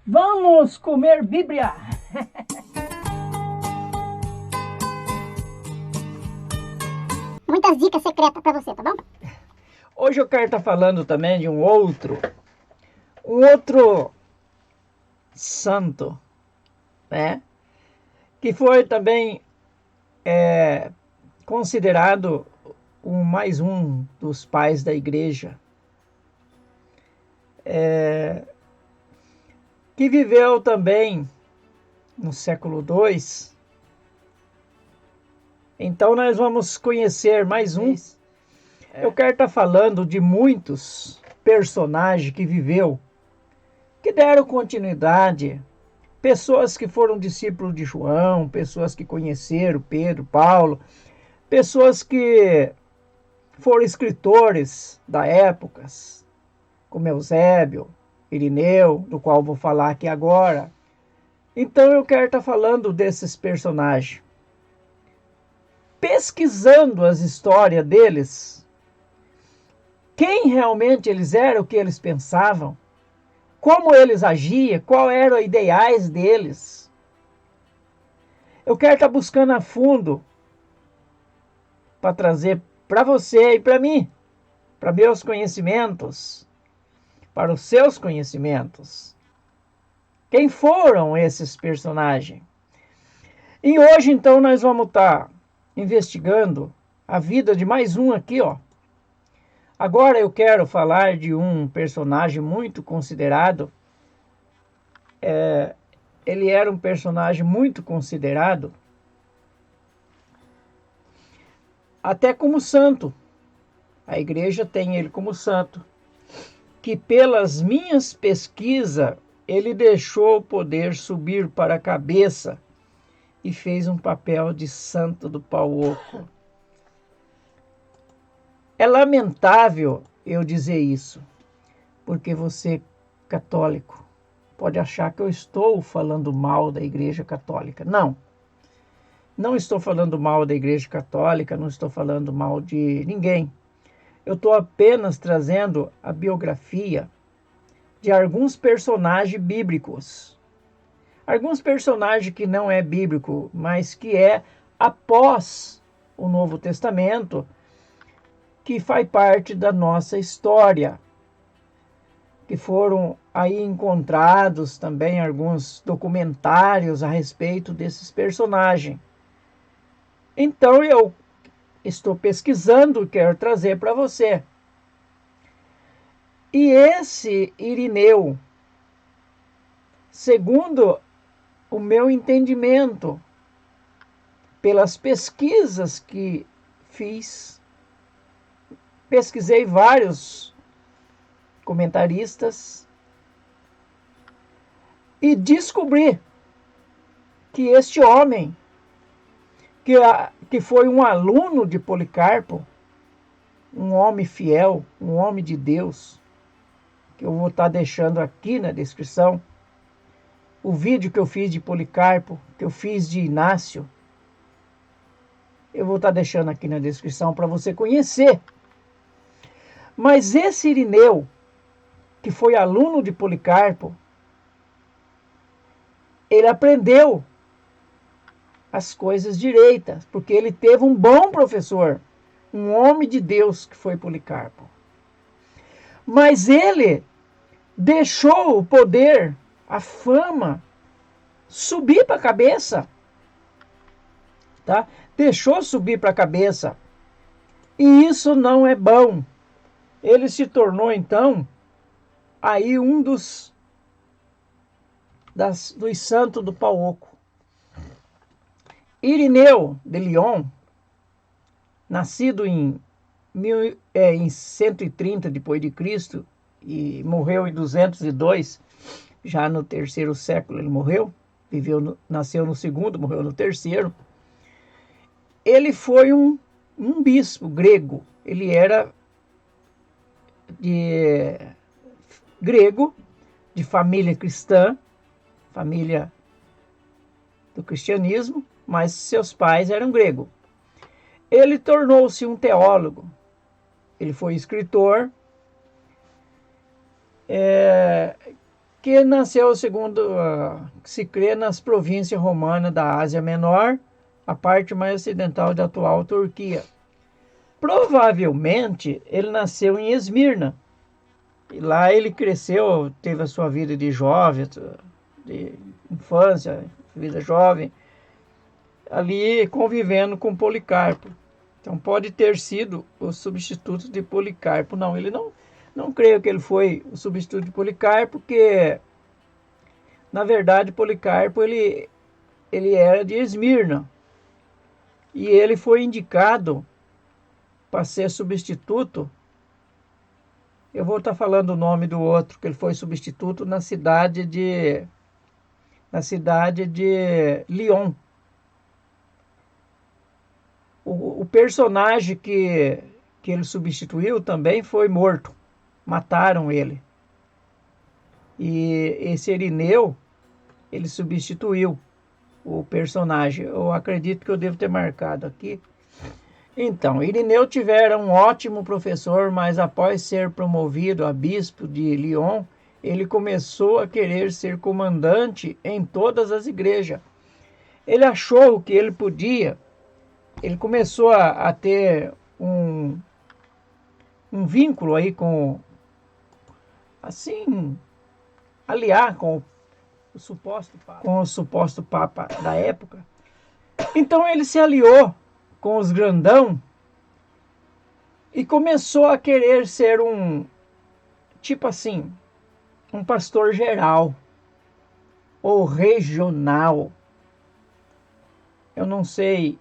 Vamos comer Bíblia! Muitas dicas secretas para você, tá bom? Hoje eu quero estar falando também de um outro santo, né? Que foi também considerado mais um dos pais da igreja, que viveu também no século II. Então nós vamos conhecer mais um. Eu quero estar falando de muitos personagens que viveu, que deram continuidade, pessoas que foram discípulos de João, pessoas que conheceram Pedro, Paulo, pessoas que foram escritores da época, como Eusébio, Irineu, do qual vou falar aqui agora. Então eu quero estar falando desses personagens. Pesquisando as histórias deles, quem realmente eles eram, o que eles pensavam, como eles agiam, qual eram os ideais deles. Eu quero estar buscando a fundo para trazer para você e para mim, para meus conhecimentos, para os seus conhecimentos. Quem foram esses personagens? E hoje, então, nós vamos estar investigando a vida de mais um aqui, ó. Agora eu quero falar de um personagem muito considerado. Ele era um personagem muito considerado até como santo. A igreja tem ele como santo. Que pelas minhas pesquisas, ele deixou o poder subir para a cabeça e fez um papel de santo do pau oco. É lamentável eu dizer isso, porque você, católico, pode achar que eu estou falando mal da Igreja Católica. Não. Não estou falando mal da Igreja Católica, não estou falando mal de ninguém. Eu estou apenas trazendo a biografia de alguns personagens bíblicos. Alguns personagens que não é bíblico, mas que é após o Novo Testamento, que faz parte da nossa história. Que foram aí encontrados também alguns documentários a respeito desses personagens. Então eu estou pesquisando e quero trazer para você. E esse Irineu, segundo o meu entendimento, pelas pesquisas que fiz, pesquisei vários comentaristas e descobri que este homem, que foi um aluno de Policarpo, um homem fiel, um homem de Deus, que eu vou estar deixando aqui na descrição, o vídeo que eu fiz de Policarpo, que eu fiz de Inácio, eu vou estar deixando aqui na descrição para você conhecer. Mas esse Irineu, que foi aluno de Policarpo, ele aprendeu as coisas direitas, porque ele teve um bom professor, um homem de Deus que foi Policarpo. Mas ele deixou o poder, a fama, subir para a cabeça. Tá? Deixou subir para a cabeça. E isso não é bom. Ele se tornou, então, aí um dos santos do pau oco. Irineu de Lyon, nascido em 130 depois de Cristo e morreu em 202, já no terceiro século ele morreu, nasceu no segundo, morreu no terceiro. Ele foi um bispo grego, ele era grego, de família cristã, família do cristianismo, mas seus pais eram gregos. Ele tornou-se um teólogo, ele foi escritor, que nasceu, segundo se crê, nas províncias romanas da Ásia Menor, a parte mais ocidental da atual Turquia. Provavelmente ele nasceu em Esmirna. E lá ele cresceu, teve a sua vida de jovem, de infância, vida jovem, ali convivendo com Policarpo. Então pode ter sido o substituto de Policarpo. Não, ele não creio que ele foi o substituto de Policarpo, porque na verdade Policarpo ele era de Esmirna. E ele foi indicado para ser substituto. Eu vou estar falando o nome do outro, que ele foi substituto na cidade de Lyon. O personagem que ele substituiu também foi morto. Mataram ele. E esse Irineu, ele substituiu o personagem. Eu acredito que eu devo ter marcado aqui. Então, Irineu tivera um ótimo professor, mas após ser promovido a bispo de Lyon, ele começou a querer ser comandante em todas as igrejas. Ele achou que ele podia, ele começou a ter um vínculo aí com, assim, aliar com o suposto papa da época. Então ele se aliou com os grandão e começou a querer ser tipo assim, um pastor geral ou regional. Eu não sei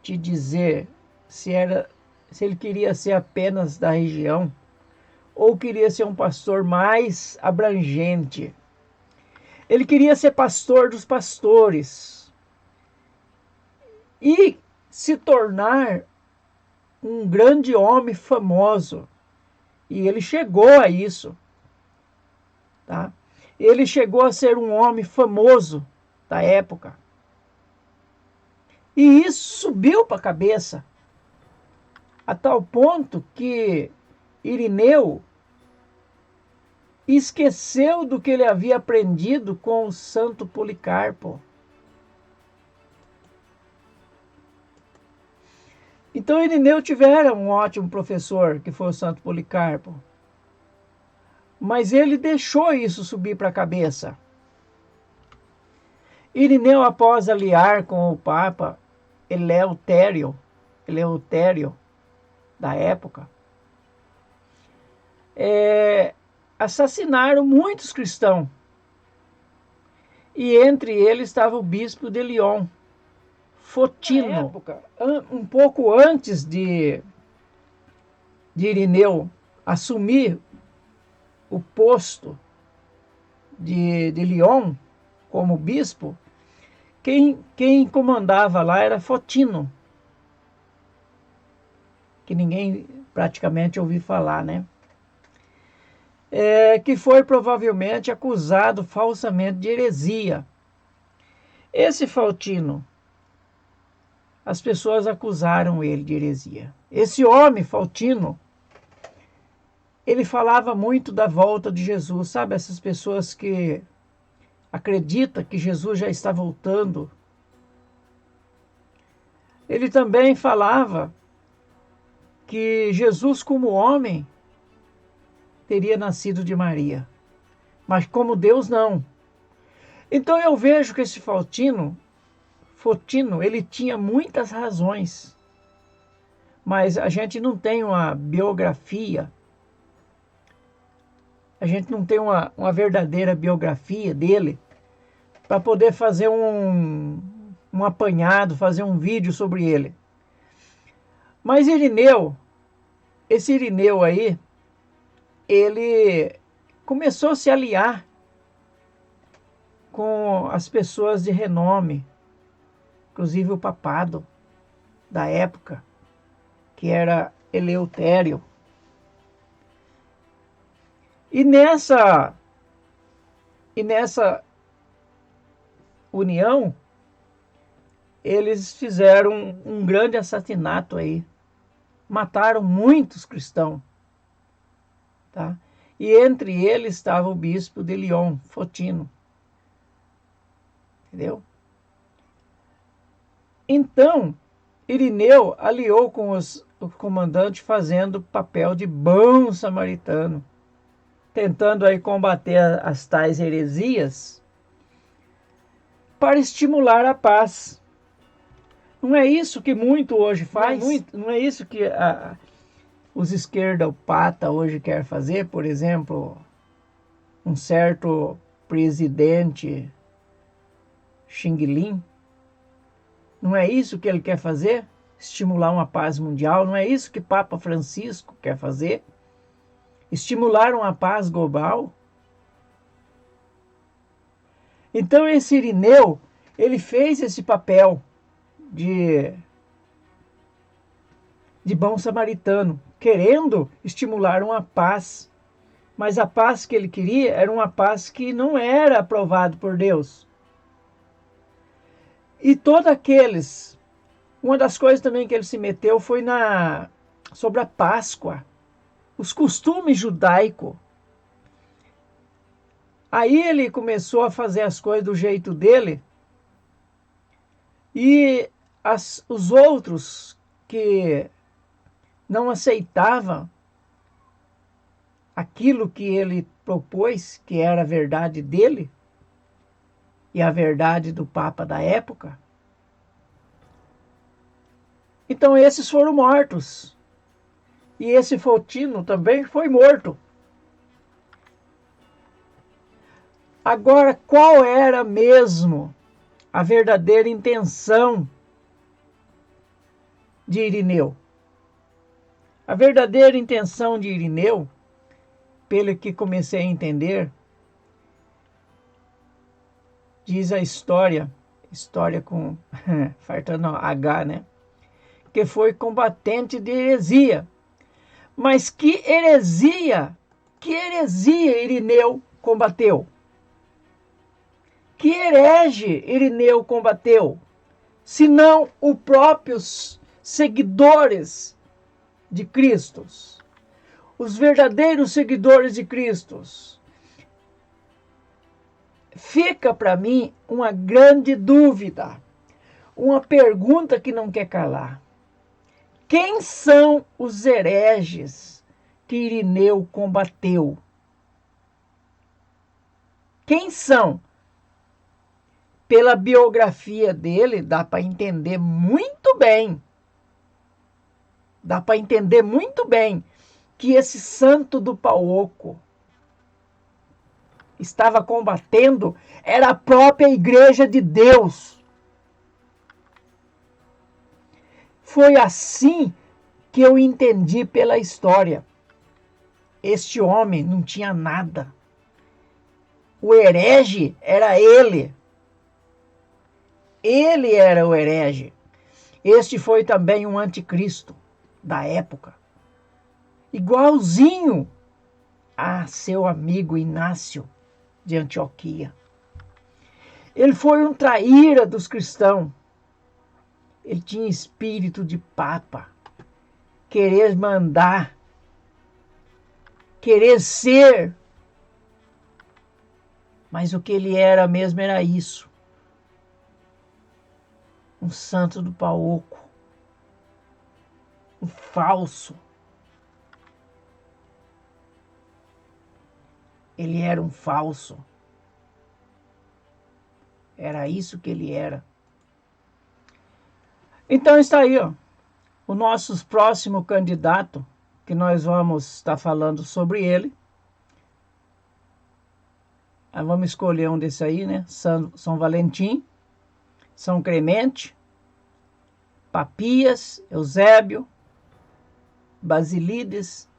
te dizer se ele queria ser apenas da região ou queria ser um pastor mais abrangente. Ele queria ser pastor dos pastores e se tornar um grande homem famoso. E ele chegou a isso. Tá? Ele chegou a ser um homem famoso da época. E isso subiu para a cabeça, a tal ponto que Irineu esqueceu do que ele havia aprendido com o santo Policarpo. Então Irineu tivera um ótimo professor, que foi o santo Policarpo. Mas ele deixou isso subir para a cabeça. Irineu, após aliar com o Papa Eleutério da época, assassinaram muitos cristãos. E entre eles estava o bispo de Lyon, Fotino. Na época, um pouco antes de Irineu assumir o posto de Lyon como bispo, quem comandava lá era Fotino, que ninguém praticamente ouviu falar, né? Que foi provavelmente acusado falsamente de heresia. Esse Fotino, as pessoas acusaram ele de heresia. Esse homem, Fotino, ele falava muito da volta de Jesus. Sabe, essas pessoas que acreditam que Jesus já está voltando. Ele também falava que Jesus, como homem, teria nascido de Maria, mas como Deus, não. Então eu vejo que esse Fotino, ele tinha muitas razões, mas a gente não tem uma biografia, a gente não tem uma verdadeira biografia dele para poder fazer um apanhado, fazer um vídeo sobre ele. Mas esse Irineu aí, ele começou a se aliar com as pessoas de renome, inclusive o papado da época, que era Eleutério. E nessa união, eles fizeram um grande assassinato aí. Mataram muitos cristãos. Tá? e entre eles estava o bispo de Lyon, Fotino. Entendeu? Então, Irineu aliou com o comandante fazendo papel de bom samaritano, tentando aí combater as tais heresias para estimular a paz. Não é isso que muito hoje faz? Não é isso que os esquerdopatas hoje querem fazer? Por exemplo, um certo presidente Xing Lin. Não é isso que ele quer fazer? Estimular uma paz mundial? Não é isso que Papa Francisco quer fazer? Estimular uma paz global? Então esse Irineu, ele fez esse papel de bom samaritano, querendo estimular uma paz. Mas a paz que ele queria era uma paz que não era aprovada por Deus. E todos aqueles, uma das coisas também que ele se meteu foi sobre a Páscoa, os costumes judaicos. Aí ele começou a fazer as coisas do jeito dele, e os outros que não aceitavam aquilo que ele propôs, que era a verdade dele, e a verdade do Papa da época. Então esses foram mortos. E esse Fotino também foi morto. Agora, qual era mesmo a verdadeira intenção de Irineu? A verdadeira intenção de Irineu, pelo que comecei a entender, diz a história com fartando H, né? Que foi combatente de heresia. Mas que heresia Irineu combateu? Que herege Irineu combateu? Senão os próprios seguidores de Cristo. Os verdadeiros seguidores de Cristo. Fica para mim uma grande dúvida, uma pergunta que não quer calar. Quem são os hereges que Irineu combateu? Quem são? Pela biografia dele, dá para entender muito bem. Dá para entender muito bem que esse santo do pau oco estava combatendo era a própria Igreja de Deus. Foi assim que eu entendi pela história. Este homem não tinha nada. O herege era ele. Ele era o herege. Este foi também um anticristo da época. Igualzinho a seu amigo Inácio de Antioquia. Ele foi um traíra dos cristãos. Ele tinha espírito de papa. Querer mandar. Querer ser. Mas o que ele era mesmo era isso. Um santo do pau oco. Um falso. Ele era um falso. Era isso que ele era. Então está aí, ó, o nosso próximo candidato, que nós vamos estar falando sobre ele. Vamos escolher um desse aí, né? São Valentim, São Clemente, Papias, Eusébio, Basilides.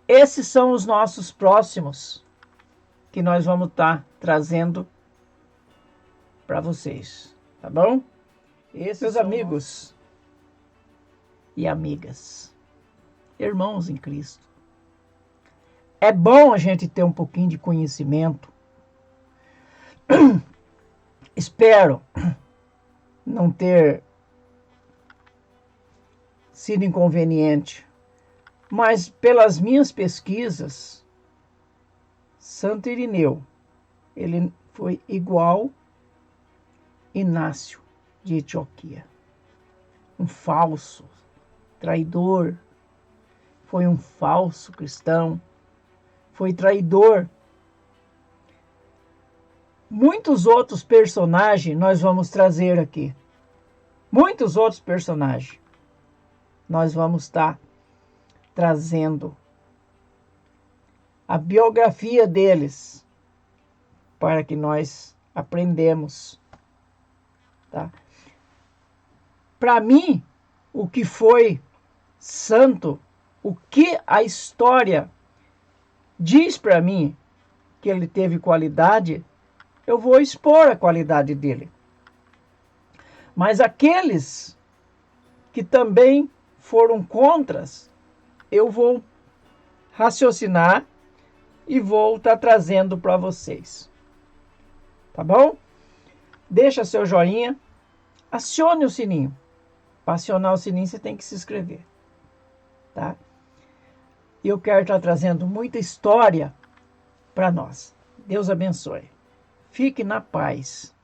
Esses são os nossos próximos que nós vamos estar trazendo para vocês, tá bom? Meus amigos e amigas, irmãos em Cristo, é bom a gente ter um pouquinho de conhecimento. Espero não ter sido inconveniente, mas pelas minhas pesquisas, Santo Irineu, ele foi igual Inácio de Antioquia. Um falso, traidor, foi um falso cristão, foi traidor. Muitos outros personagens nós vamos trazer aqui. Muitos outros personagens nós vamos estar trazendo a biografia deles para que nós aprendemos, tá? Para mim, o que foi santo, o que a história diz para mim que ele teve qualidade, eu vou expor a qualidade dele. Mas aqueles que também foram contras, eu vou raciocinar e vou estar trazendo para vocês. Tá bom? Deixa seu joinha, acione o sininho. Para acionar o sininho você tem que se inscrever. Tá? E eu quero estar trazendo muita história para nós. Deus abençoe. Fique na paz.